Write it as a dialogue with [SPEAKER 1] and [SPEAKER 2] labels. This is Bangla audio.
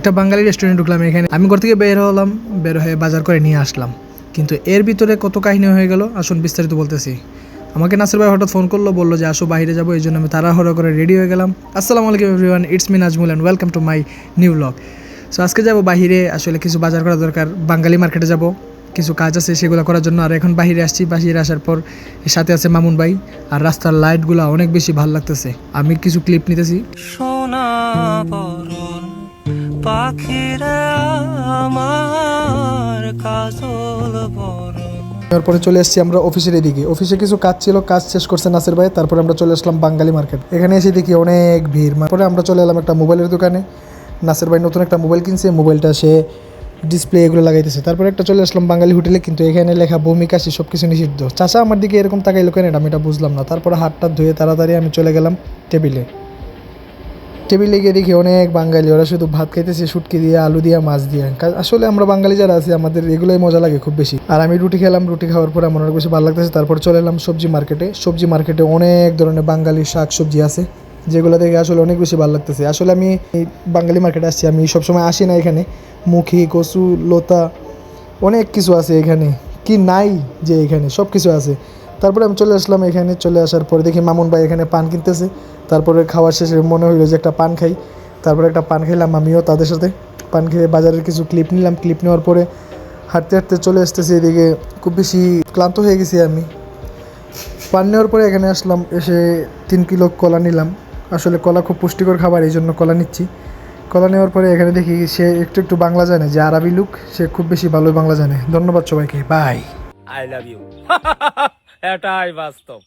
[SPEAKER 1] একটা বাঙালি রেস্টুরেন্ট ঢুকলাম এখানে। আমি ঘর থেকে বের হলাম, বের হয়ে বাজার করে নিয়ে আসলাম, কিন্তু এর ভিতরে কত কাহিনী হয়ে গেল আসুন বিস্তারিত বলতেছি। আমাকে নাসির ভাই হঠাৎ ফোন করলো, বললো যে আসো বাইরে যাবো, এই জন্য আমি তাড়াহুড়ো করে রেডি হয়ে গেলাম। আসসালামু আলাইকুম everyone, it's me Nazmul and welcome to my new blog. So আজকে যাবো বাইরে, আসলে কিছু বাজার করা দরকার, বাঙালি মার্কেটে যাব, কিছু কাজ আছে সেগুলো করার জন্য। আর এখন বাইরে আসছি, বাইরে আসার পর এর সাথে আছে মামুন ভাই, আর রাস্তার লাইটগুলো অনেক বেশি ভালো লাগতেছে। আমি কিছু ক্লিপ নিতেছি।
[SPEAKER 2] সোনা বরণ পাখিরা আমার কাজল বরণ।
[SPEAKER 1] তারপরে চলে এসেছি আমরা অফিসের এদিকে। অফিসে কিছু কাজ ছিল, কাজ শেষ করছে নাসির ভাই। তারপরে আমরা চলে আসলাম বাঙালি মার্কেট। এখানে এসে দেখি অনেক ভিড়। তারপরে আমরা চলে এলাম একটা মোবাইলের দোকানে। নাসির ভাই নতুন একটা মোবাইল কিনছে, মোবাইলটা সে ডিসপ্লে এগুলো লাগাইতেছে। তারপরে একটা চলে আসলাম বাঙালি হোটেলে, কিন্তু এখানে লেখা বমি কাশি সব কিছু নিষিদ্ধ। চাচা আমার দিকে এরকম তাকাইলো কেন, আমি এটা বুঝলাম না। তারপরে হাতটা ধুয়ে তাড়াতাড়ি আমি চলে গেলাম টেবিলে গিয়ে দেখি অনেক বাঙালি, ওরা শুধু ভাত খাইতেছে শুটকি দিয়ে, আলু দিয়ে, মাছ দিয়ে। আসলে আমরা বাঙালি যারা আছি আমাদের এগুলোই মজা লাগে খুব বেশি। আর আমি রুটি খেলাম, রুটি খাওয়ার পর আমার অনেক বেশি ভালো লাগতেছে। তারপর চলে এলাম সবজি মার্কেটে অনেক ধরনের বাঙালি শাক সবজি আছে, যেগুলো দেখে আসলে অনেক বেশি ভালো লাগতেছে। আসলে আমি এই বাঙালি মার্কেটে আসছি, আমি সবসময় আসি না এখানে। মুখি, কচু, লতা অনেক কিছু আছে এখানে, কি নাই যে এখানে সব কিছু আছে। তারপরে আমি চলে আসলাম এখানে। চলে আসার পরে দেখি মামুন ভাই এখানে পান কিনতেছে। তারপরে খাওয়ার শেষে মনে হইলো যে একটা পান খাই। তারপরে একটা পান খাইলাম আমিও তাদের সাথে। পান খেয়ে বাজারের কিছু ক্লিপ নিলাম। ক্লিপ নেওয়ার পরে হাঁটতে হাঁটতে চলে আসতেছি এদিকে। খুব বেশি ক্লান্ত হয়ে গেছি আমি। পান নেওয়ার পরে এখানে আসলাম, এসে 3 কিলো কলা নিলাম। আসলে কলা খুব পুষ্টিকর খাবার, এই জন্য কলা নিচ্ছি। কলা নেওয়ার পরে এখানে দেখি সে একটু বাংলা জানে, যে আরবি লোক, সে খুব বেশি ভালোই বাংলা জানে। ধন্যবাদ সবাইকে, বাই।
[SPEAKER 2] I love you. এটাই বাস্তব।